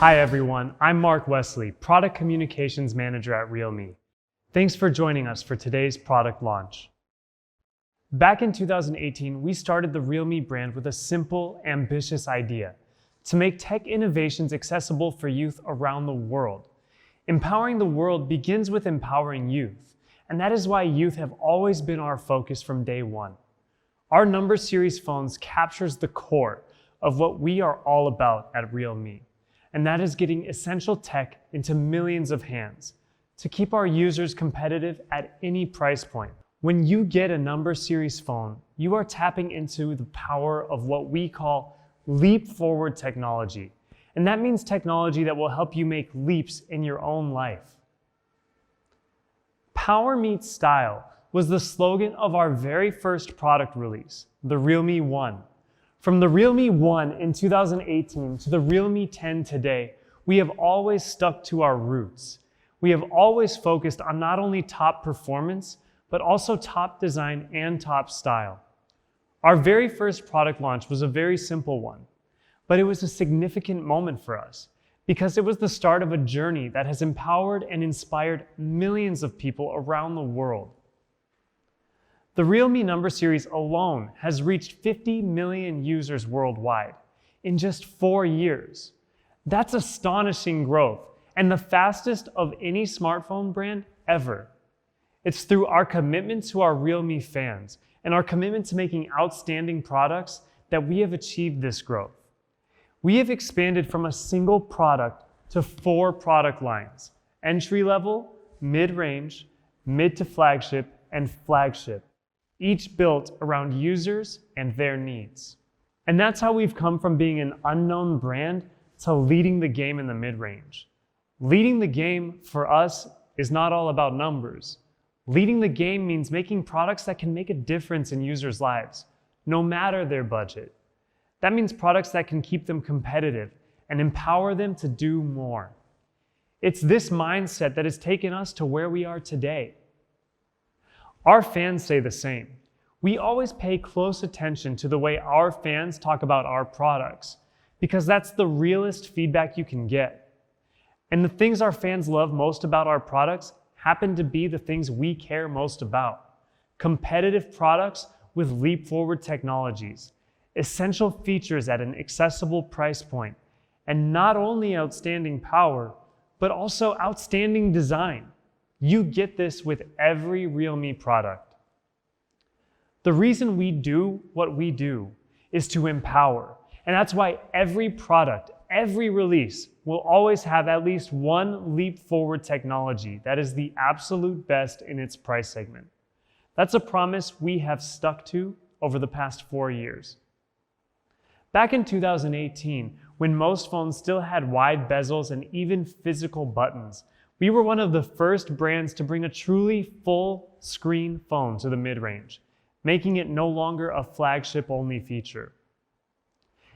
Hi everyone, I'm Mark Wesley, Product Communications Manager at realme. Thanks for joining us for today's product launch. Back in 2018, we started the realme brand with a simple, ambitious idea: to make tech innovations accessible for youth around the world. Empowering the world begins with empowering youth, and that is why youth have always been our focus from day one. Our number series phones captures the core of what we are all about at realme, and that is getting essential tech into millions of hands to keep our users competitive at any price point. When you get a number series phone, you are tapping into the power of what we call leap forward technology. And that means technology that will help you make leaps in your own life. Power meets style was the slogan of our very first product release, the Realme 1. From the Realme 1 in 2018 to the Realme 10 today, we have always stuck to our roots. We have always focused on not only top performance, but also top design and top style. Our very first product launch was a very simple one, but it was a significant moment for us because it was the start of a journey that has empowered and inspired millions of people around the world. The Realme number series alone has reached 50 million users worldwide in just 4 years. That's astonishing growth and the fastest of any smartphone brand ever. It's through our commitment to our realme fans and our commitment to making outstanding products that we have achieved this growth. We have expanded from a single product to 4 product lines: entry-level, mid-range, mid to flagship, and flagship, each built around users and their needs. And that's how we've come from being an unknown brand to leading the game in the mid-range. Leading the game for us is not all about numbers. Leading the game means making products that can make a difference in users' lives, no matter their budget. That means products that can keep them competitive and empower them to do more. It's this mindset that has taken us to where we are today. Our fans say the same. We always pay close attention to the way our fans talk about our products because that's the realest feedback you can get. And the things our fans love most about our products happen to be the things we care most about: competitive products with leap forward technologies, essential features at an accessible price point, and not only outstanding power, but also outstanding design. You get this with every realme product. The reason we do what we do is to empower, and that's why every product, every release will always have at least one leap forward technology that is the absolute best in its price segment. That's a promise we have stuck to over the past 4 years. Back in 2018, when most phones still had wide bezels and even physical buttons, we were one of the first brands to bring a truly full screen phone to the mid-range, making it no longer a flagship-only feature.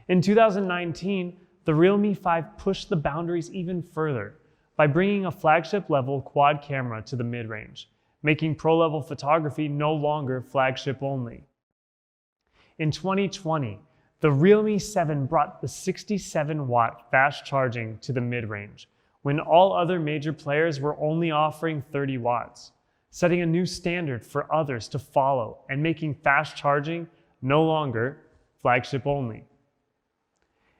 In 2019, the Realme 5 pushed the boundaries even further by bringing a flagship-level quad camera to the mid-range, making pro-level photography no longer flagship-only. In 2020, the Realme 7 brought the 67-watt fast charging to the mid-range, when all other major players were only offering 30 watts, setting a new standard for others to follow and making fast charging no longer flagship only.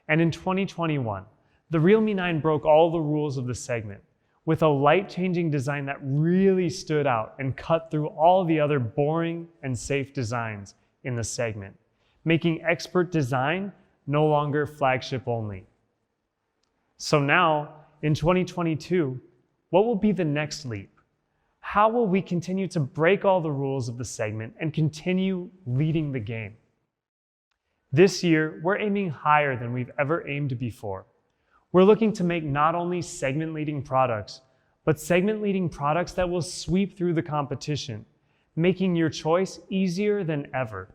And in 2021, the Realme 9 broke all the rules of the segment with a light-changing design that really stood out and cut through all the other boring and safe designs in the segment, making expert design no longer flagship only. So now, in 2022, what will be the next leap? How will we continue to break all the rules of the segment and continue leading the game? This year, we're aiming higher than we've ever aimed before. We're looking to make not only segment-leading products, but segment-leading products that will sweep through the competition, making your choice easier than ever.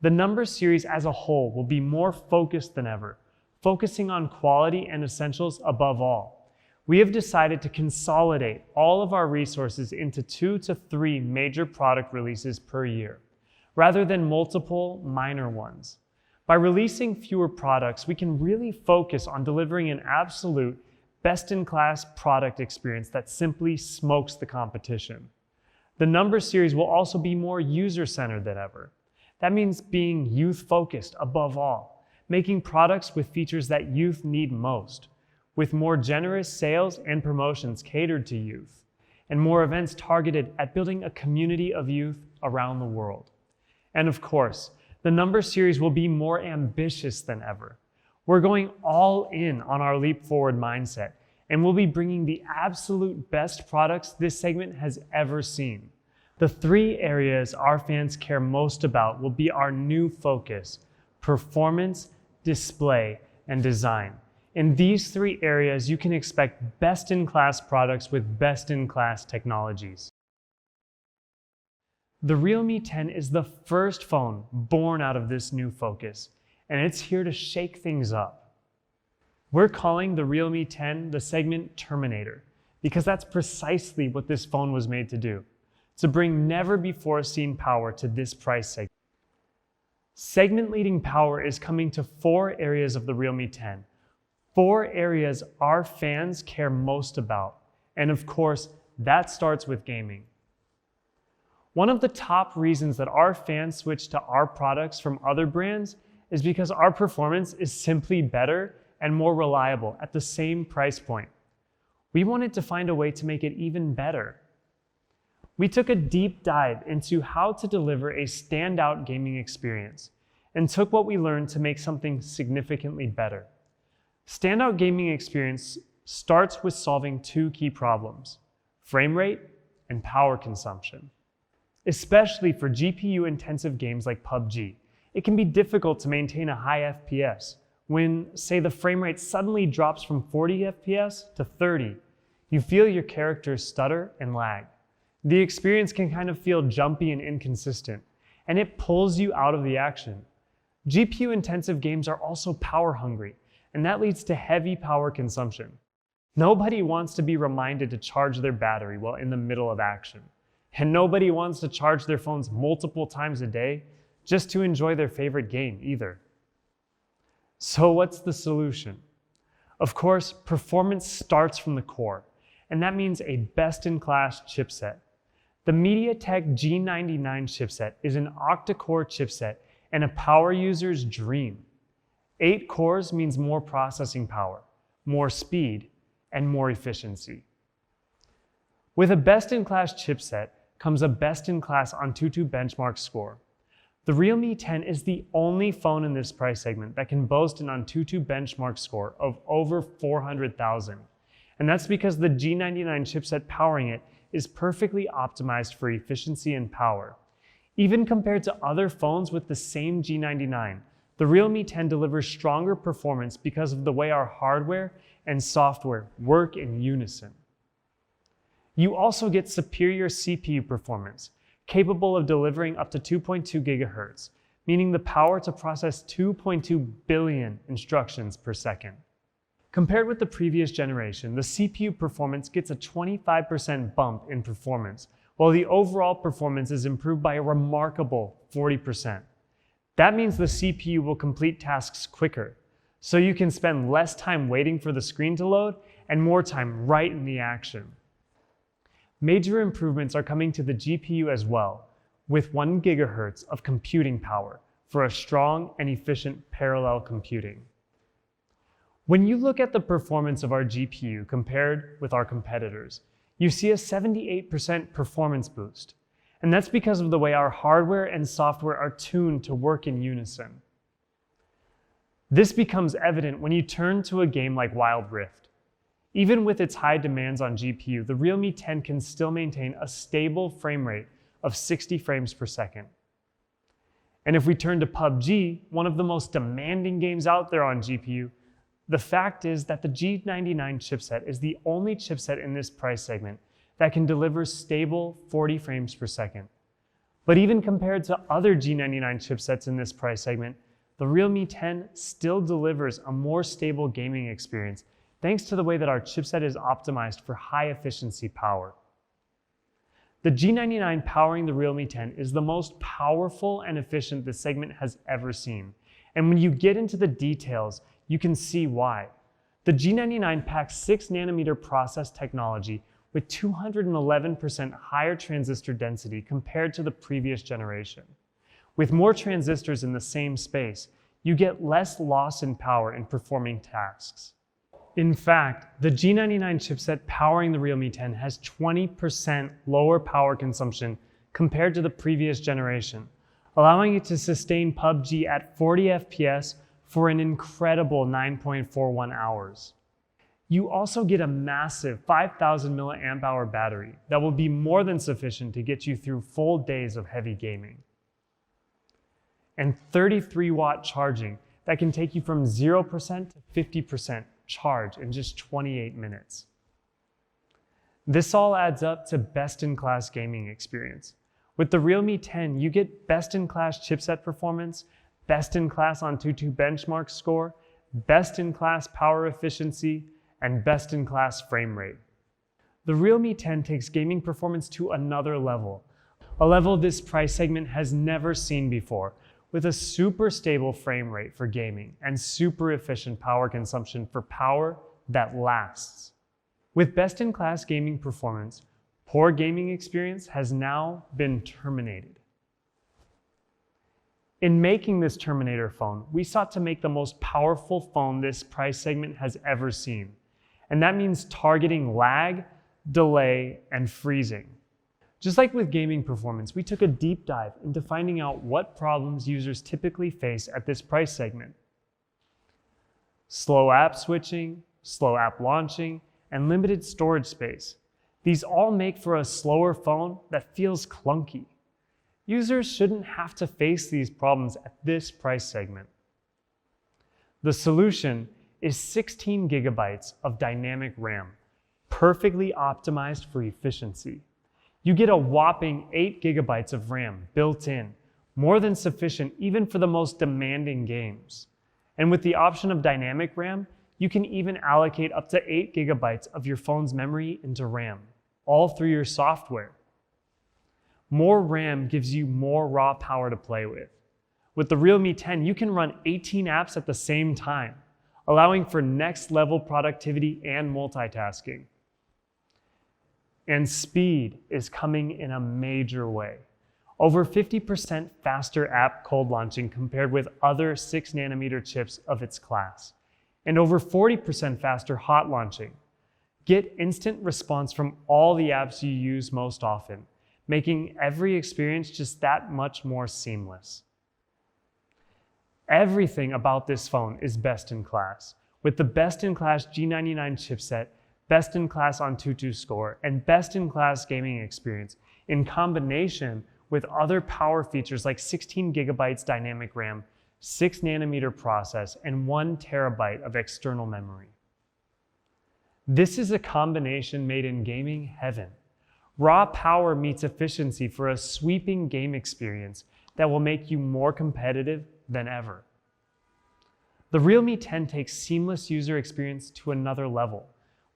The number series as a whole will be more focused than ever, focusing on quality and essentials above all. We have decided to consolidate all of our resources into 2 to 3 major product releases per year, rather than multiple minor ones. By releasing fewer products, we can really focus on delivering an absolute best-in-class product experience that simply smokes the competition. The number series will also be more user-centered than ever. That means being youth-focused above all, making products with features that youth need most, with more generous sales and promotions catered to youth, and more events targeted at building a community of youth around the world. And of course, the number series will be more ambitious than ever. We're going all in on our leap forward mindset, and we'll be bringing the absolute best products this segment has ever seen. The 3 areas our fans care most about will be our new focus: performance, display, and design. In these 3 areas, you can expect best-in-class products with best-in-class technologies. The Realme 10 is the first phone born out of this new focus, and it's here to shake things up. We're calling the Realme 10 the segment Terminator, because that's precisely what this phone was made to do, to bring never-before-seen power to this price segment. Segment-leading power is coming to 4 areas of the Realme 10, 4 areas our fans care most about, and of course, that starts with gaming. One of the top reasons that our fans switch to our products from other brands is because our performance is simply better and more reliable at the same price point. We wanted to find a way to make it even better. We took a deep dive into how to deliver a standout gaming experience and took what we learned to make something significantly better. Standout gaming experience starts with solving 2 key problems: frame rate and power consumption. Especially for GPU-intensive games like PUBG, it can be difficult to maintain a high FPS when, say, the frame rate suddenly drops from 40 FPS to 30. You feel your character stutter and lag. The experience can kind of feel jumpy and inconsistent, and it pulls you out of the action. GPU-intensive games are also power-hungry, and that leads to heavy power consumption. Nobody wants to be reminded to charge their battery while in the middle of action. And nobody wants to charge their phones multiple times a day just to enjoy their favorite game either. So what's the solution? Of course, performance starts from the core, and that means a best-in-class chipset. The MediaTek G99 chipset is an octa-core chipset and a power user's dream. 8 cores means more processing power, more speed, and more efficiency. With a best-in-class chipset comes a best-in-class Antutu benchmark score. The Realme 10 is the only phone in this price segment that can boast an Antutu benchmark score of over 400,000. And that's because the G99 chipset powering it is perfectly optimized for efficiency and power. Even compared to other phones with the same G99, the Realme 10 delivers stronger performance because of the way our hardware and software work in unison. You also get superior CPU performance, capable of delivering up to 2.2 GHz, meaning the power to process 2.2 billion instructions per second. Compared with the previous generation, the CPU performance gets a 25% bump in performance, while the overall performance is improved by a remarkable 40%. That means the CPU will complete tasks quicker, so you can spend less time waiting for the screen to load and more time right in the action. Major improvements are coming to the GPU as well, with 1 GHz of computing power for a strong and efficient parallel computing. When you look at the performance of our GPU compared with our competitors, you see a 78% performance boost. And that's because of the way our hardware and software are tuned to work in unison. This becomes evident when you turn to a game like Wild Rift. Even with its high demands on GPU, the Realme 10 can still maintain a stable frame rate of 60 frames per second. And if we turn to PUBG, one of the most demanding games out there on GPU, the fact is that the G99 chipset is the only chipset in this price segment that can deliver stable 40 frames per second. But even compared to other G99 chipsets in this price segment, the Realme 10 still delivers a more stable gaming experience thanks to the way that our chipset is optimized for high efficiency power. The G99 powering the Realme 10 is the most powerful and efficient this segment has ever seen, And when you get into the details, you can see why. The G99 packs 6nm process technology with 211% higher transistor density compared to the previous generation. With more transistors in the same space, you get less loss in power in performing tasks. In fact, the G99 chipset powering the Realme 10 has 20% lower power consumption compared to the previous generation, allowing it to sustain PUBG at 40 FPS for an incredible 9.41 hours. You also get a massive 5,000 mAh battery that will be more than sufficient to get you through full days of heavy gaming. And 33-watt charging that can take you from 0% to 50% charge in just 28 minutes. This all adds up to best-in-class gaming experience. With the Realme 10, you get best-in-class chipset performance, best-in-class Antutu benchmark score, best-in-class power efficiency, and best-in-class frame rate. The Realme 10 takes gaming performance to another level, a level this price segment has never seen before, with a super stable frame rate for gaming and super efficient power consumption for power that lasts. With best-in-class gaming performance, poor gaming experience has now been terminated. In making this Terminator phone, we sought to make the most powerful phone this price segment has ever seen. And that means targeting lag, delay, and freezing. Just like with gaming performance, we took a deep dive into finding out what problems users typically face at this price segment. Slow app switching, slow app launching, and limited storage space. These all make for a slower phone that feels clunky. Users shouldn't have to face these problems at this price segment. The solution is 16 gigabytes of dynamic RAM, perfectly optimized for efficiency. You get a whopping 8 gigabytes of RAM built in, more than sufficient even for the most demanding games. And with the option of dynamic RAM, you can even allocate up to 8 gigabytes of your phone's memory into RAM, all through your software. More RAM gives you more raw power to play with. With the Realme 10, you can run 18 apps at the same time, allowing for next level productivity and multitasking. And speed is coming in a major way. Over 50% faster app cold launching compared with other 6nm chips of its class, and over 40% faster hot launching. Get instant response from all the apps you use most often, making every experience just that much more seamless. Everything about this phone is best in class, with the best-in-class G99 chipset, best-in-class Antutu score, and best-in-class gaming experience in combination with other power features like 16 gigabytes dynamic RAM, 6nm process, and 1 terabyte of external memory. This is a combination made in gaming heaven. Raw power meets efficiency for a sweeping game experience that will make you more competitive than ever. The Realme 10 takes seamless user experience to another level,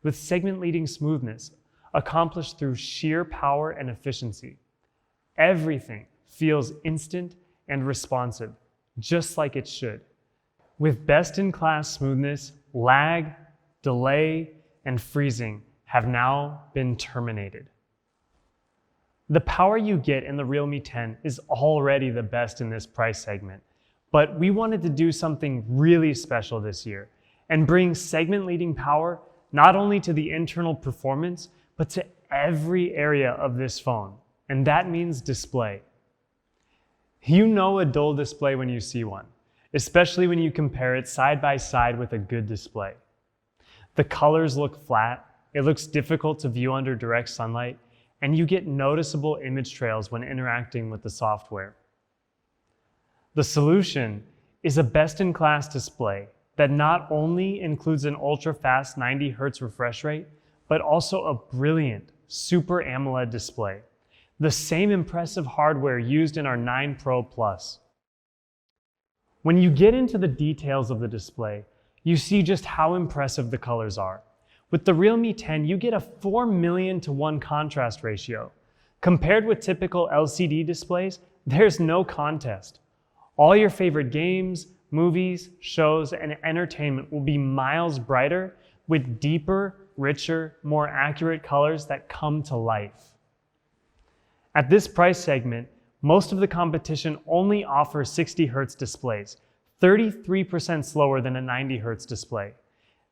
with segment-leading smoothness, accomplished through sheer power and efficiency. Everything feels instant and responsive, just like it should. With best-in-class smoothness, lag, delay, and freezing have now been terminated. The power you get in the Realme 10 is already the best in this price segment, but we wanted to do something really special this year and bring segment-leading power not only to the internal performance, but to every area of this phone, and that means display. You know a dull display when you see one, especially when you compare it side by side with a good display. The colors look flat, it looks difficult to view under direct sunlight, and you get noticeable image trails when interacting with the software. The solution is a best-in-class display that not only includes an ultra-fast 90 Hz refresh rate, but also a brilliant Super AMOLED display, the same impressive hardware used in our 9 Pro Plus. When you get into the details of the display, you see just how impressive the colors are. With the Realme 10, you get a 4 million to 1 contrast ratio. Compared with typical LCD displays, there's no contest. All your favorite games, movies, shows, and entertainment will be miles brighter with deeper, richer, more accurate colors that come to life. At this price segment, most of the competition only offers 60 Hz displays, 33% slower than a 90 Hz display.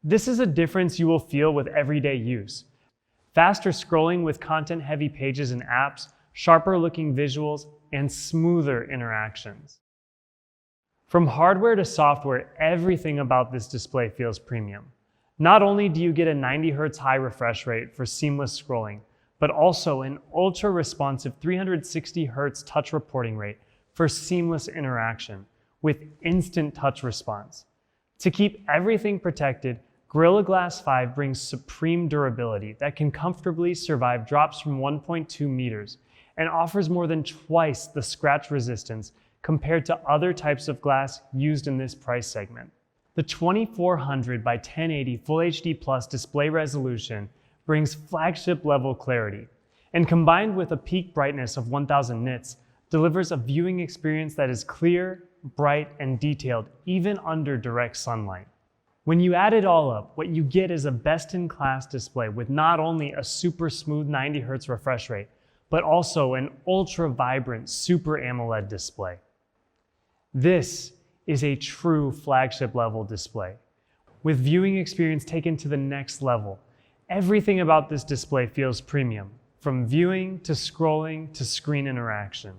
This is a difference you will feel with everyday use. Faster scrolling with content-heavy pages and apps, sharper looking visuals, and smoother interactions. From hardware to software, everything about this display feels premium. Not only do you get a 90 Hz high refresh rate for seamless scrolling, but also an ultra-responsive 360 Hz touch reporting rate for seamless interaction with instant touch response. To keep everything protected, Gorilla Glass 5 brings supreme durability that can comfortably survive drops from 1.2 meters and offers more than twice the scratch resistance compared to other types of glass used in this price segment. The 2400 by 1080 Full HD Plus display resolution brings flagship level clarity, and combined with a peak brightness of 1000 nits, delivers a viewing experience that is clear, bright, and detailed even under direct sunlight. When you add it all up, what you get is a best-in-class display with not only a super smooth 90 Hz refresh rate, but also an ultra-vibrant Super AMOLED display. This is a true flagship level display. With viewing experience taken to the next level, everything about this display feels premium, from viewing to scrolling to screen interaction.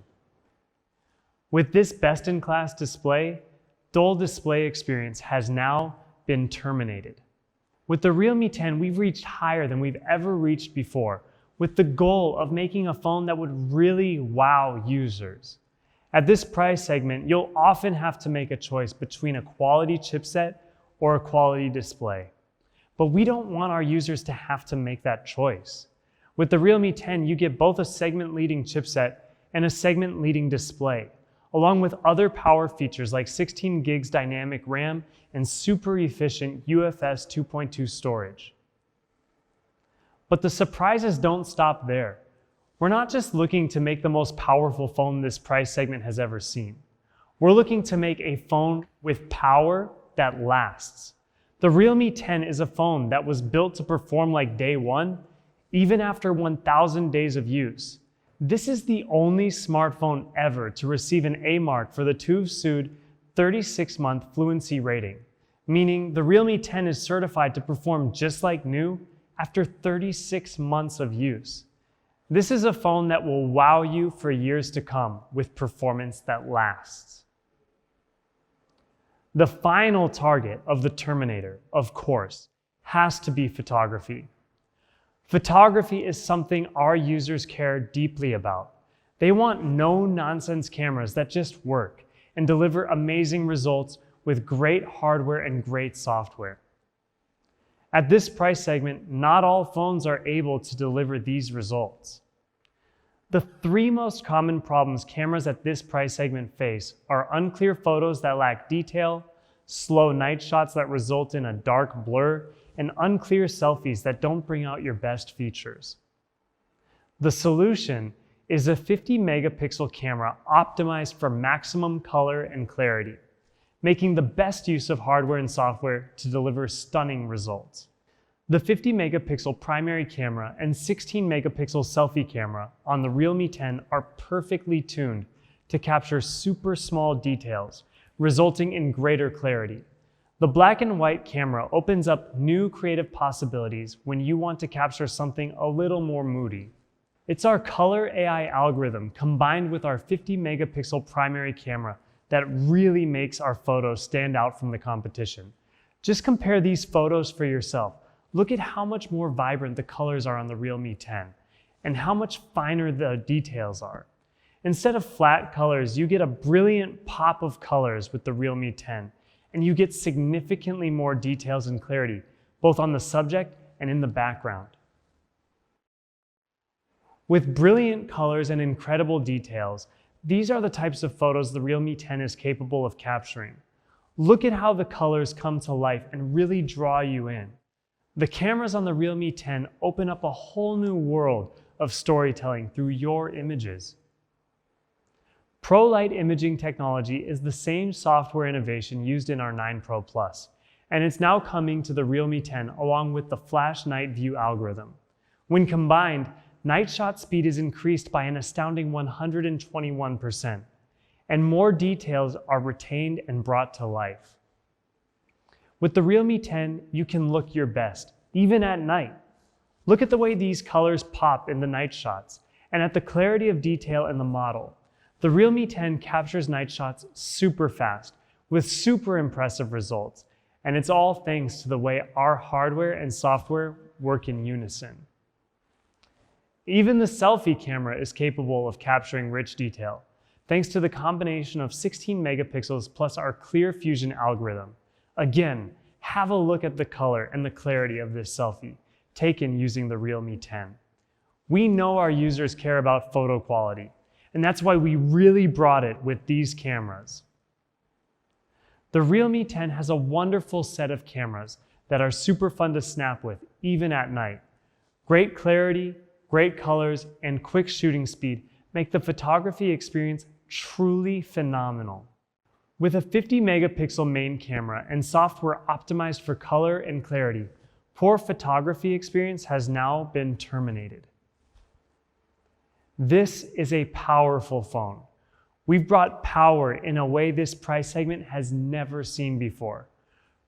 With this best-in-class display, dull display experience has now been terminated. With the Realme 10, we've reached higher than we've ever reached before, with the goal of making a phone that would really wow users. At this price segment, you'll often have to make a choice between a quality chipset or a quality display. But we don't want our users to have to make that choice. With the Realme 10, you get both a segment-leading chipset and a segment-leading display, along with other power features like 16 gigs dynamic RAM and super efficient UFS 2.2 storage. But the surprises don't stop there. We're not just looking to make the most powerful phone this price segment has ever seen. We're looking to make a phone with power that lasts. The Realme 10 is a phone that was built to perform like day one, even after 1,000 days of use. This is the only smartphone ever to receive an A mark for the TÜV SÜD 36-month fluency rating, meaning the Realme 10 is certified to perform just like new after 36 months of use. This is a phone that will wow you for years to come with performance that lasts. The final target of the Terminator, of course, has to be photography. Photography is something our users care deeply about. They want no-nonsense cameras that just work and deliver amazing results with great hardware and great software. At this price segment, not all phones are able to deliver these results. The three most common problems cameras at this price segment face are unclear photos that lack detail, slow night shots that result in a dark blur, and unclear selfies that don't bring out your best features. The solution is a 50 megapixel camera optimized for maximum color and clarity, making the best use of hardware and software to deliver stunning results. The 50 megapixel primary camera and 16 megapixel selfie camera on the Realme 10 are perfectly tuned to capture super small details, resulting in greater clarity. The black and white camera opens up new creative possibilities when you want to capture something a little more moody. It's our color AI algorithm combined with our 50 megapixel primary camera that really makes our photos stand out from the competition. Just compare these photos for yourself. Look at how much more vibrant the colors are on the Realme 10 and how much finer the details are. Instead of flat colors, you get a brilliant pop of colors with the Realme 10, and you get significantly more details and clarity, both on the subject and in the background. With brilliant colors and incredible details, these are the types of photos the Realme 10 is capable of capturing. Look at how the colors come to life and really draw you in. The cameras on the Realme 10 open up a whole new world of storytelling through your images. ProLight imaging technology is the same software innovation used in our 9 Pro Plus, and it's now coming to the Realme 10 along with the flash night view algorithm. When combined, night shot speed is increased by an astounding 121%, and more details are retained and brought to life. With the Realme 10, you can look your best, even at night. Look at the way these colors pop in the night shots, and at the clarity of detail in the model. The Realme 10 captures night shots super fast, with super impressive results, and it's all thanks to the way our hardware and software work in unison. Even the selfie camera is capable of capturing rich detail, thanks to the combination of 16 megapixels plus our Clear Fusion algorithm. Again, have a look at the color and the clarity of this selfie, taken using the Realme 10. We know our users care about photo quality, and that's why we really brought it with these cameras. The Realme 10 has a wonderful set of cameras that are super fun to snap with, even at night. Great clarity, great colors, and quick shooting speed make the photography experience truly phenomenal. With a 50 megapixel main camera and software optimized for color and clarity, poor photography experience has now been terminated. This is a powerful phone. We've brought power in a way this price segment has never seen before.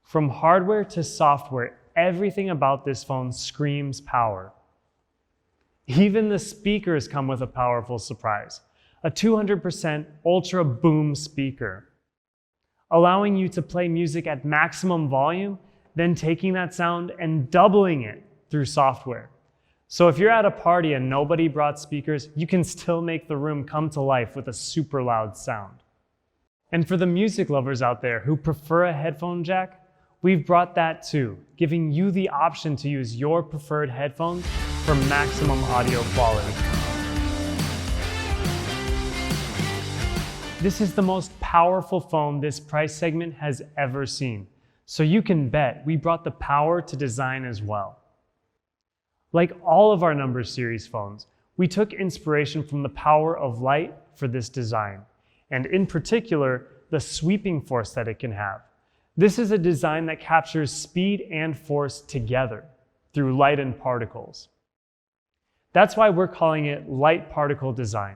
From hardware to software, everything about this phone screams power. Even the speakers come with a powerful surprise, a 200% Ultra Boom speaker, allowing you to play music at maximum volume, then taking that sound and doubling it through software. So if you're at a party and nobody brought speakers, you can still make the room come to life with a super loud sound. And for the music lovers out there who prefer a headphone jack, we've brought that too, giving you the option to use your preferred headphones for maximum audio quality. This is the most powerful phone this price segment has ever seen, so you can bet we brought the power to design as well. Like all of our number series phones, we took inspiration from the power of light for this design, and in particular, the sweeping force that it can have. This is a design that captures speed and force together through light and particles. That's why we're calling it light particle design.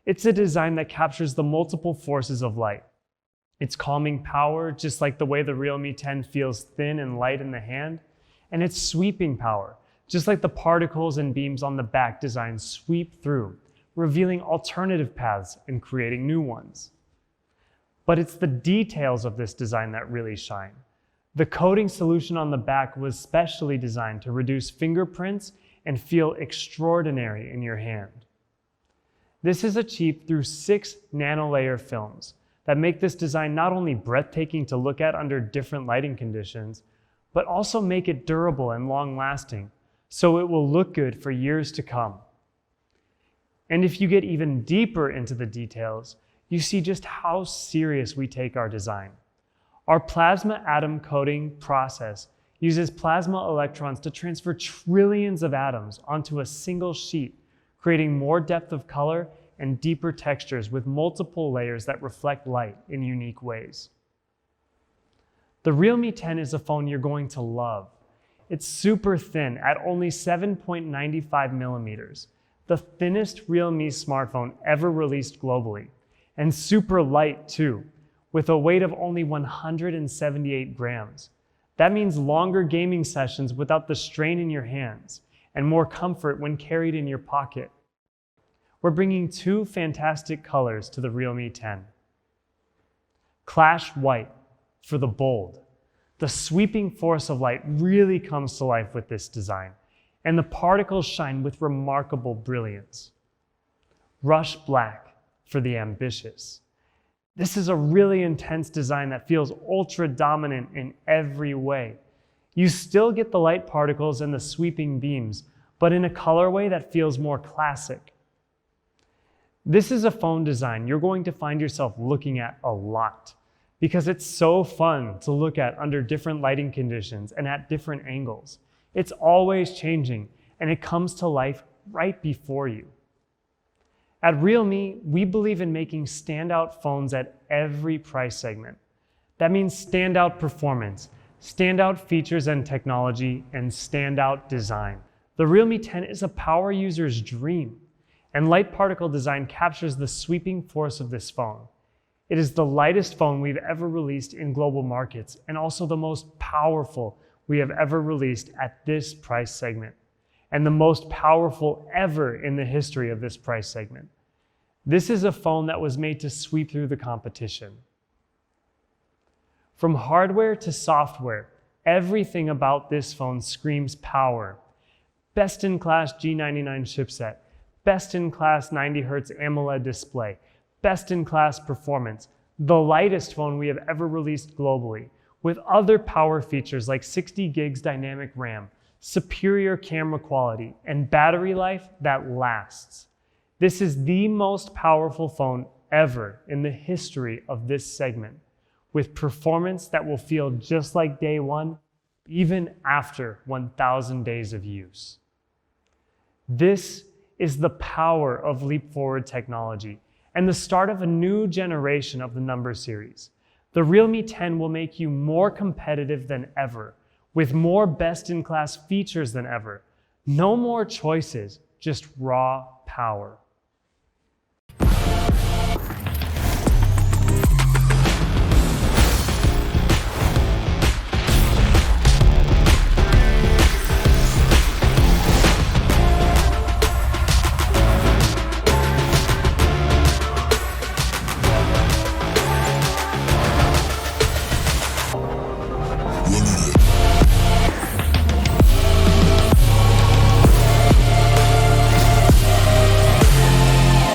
It's a design that captures the multiple forces of light. It's calming power, just like the way the Realme 10 feels thin and light in the hand, and it's sweeping power, just like the particles and beams on the back design sweep through, revealing alternative paths and creating new ones. But it's the details of this design that really shine. The coating solution on the back was specially designed to reduce fingerprints and feel extraordinary in your hand. This is achieved through 6 nanolayer films that make this design not only breathtaking to look at under different lighting conditions, but also make it durable and long-lasting, so it will look good for years to come. And if you get even deeper into the details, you see just how serious we take our design. Our plasma atom coating process uses plasma electrons to transfer trillions of atoms onto a single sheet, creating more depth of color and deeper textures with multiple layers that reflect light in unique ways. The Realme 10 is a phone you're going to love. It's super thin at only 7.95 millimeters, the thinnest Realme smartphone ever released globally, and super light too, with a weight of only 178 grams. That means longer gaming sessions without the strain in your hands, and more comfort when carried in your pocket. We're bringing 2 fantastic colors to the Realme 10. Clash White for the bold. The sweeping force of light really comes to life with this design, and the particles shine with remarkable brilliance. Rush Black for the ambitious. This is a really intense design that feels ultra dominant in every way. You still get the light particles and the sweeping beams, but in a colorway that feels more classic. This is a phone design you're going to find yourself looking at a lot, because it's so fun to look at under different lighting conditions and at different angles. It's always changing, and it comes to life right before you. At Realme, we believe in making standout phones at every price segment. That means standout performance, standout features and technology, and standout design. The Realme 10 is a power user's dream, and light particle design captures the sweeping force of this phone. It is the lightest phone we've ever released in global markets, and also the most powerful we have ever released at this price segment, and the most powerful ever in the history of this price segment. This is a phone that was made to sweep through the competition. From hardware to software, everything about this phone screams power. Best-in-class G99 chipset, best-in-class 90Hz AMOLED display, best-in-class performance, the lightest phone we have ever released globally, with other power features like 60 gigs dynamic RAM, superior camera quality, and battery life that lasts. This is the most powerful phone ever in the history of this segment, with performance that will feel just like day one, even after 1,000 days of use. This is the power of leap forward technology and the start of a new generation of the number series. The Realme 10 will make you more competitive than ever, with more best-in-class features than ever. No more choices, just raw power.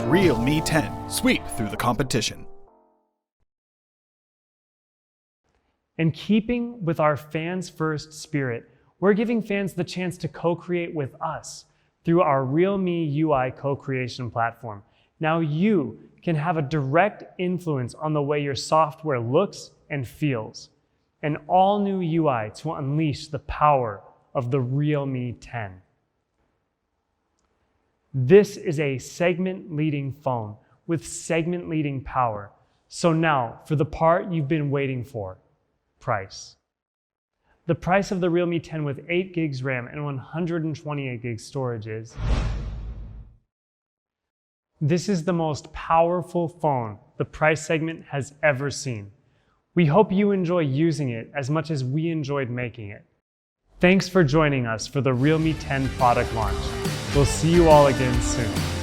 Realme 10. Sweep through the competition. In keeping with our fans first spirit, we're giving fans the chance to co-create with us through our Realme UI co-creation platform. Now you can have a direct influence on the way your software looks and feels. An all-new UI to unleash the power of the Realme 10. This is a segment-leading phone with segment-leading power. So now, for the part you've been waiting for, price. The price of the Realme 10 with 8 gigs RAM and 128 gigs storage is... This is the most powerful phone the price segment has ever seen. We hope you enjoy using it as much as we enjoyed making it. Thanks for joining us for the Realme 10 product launch. We'll see you all again soon.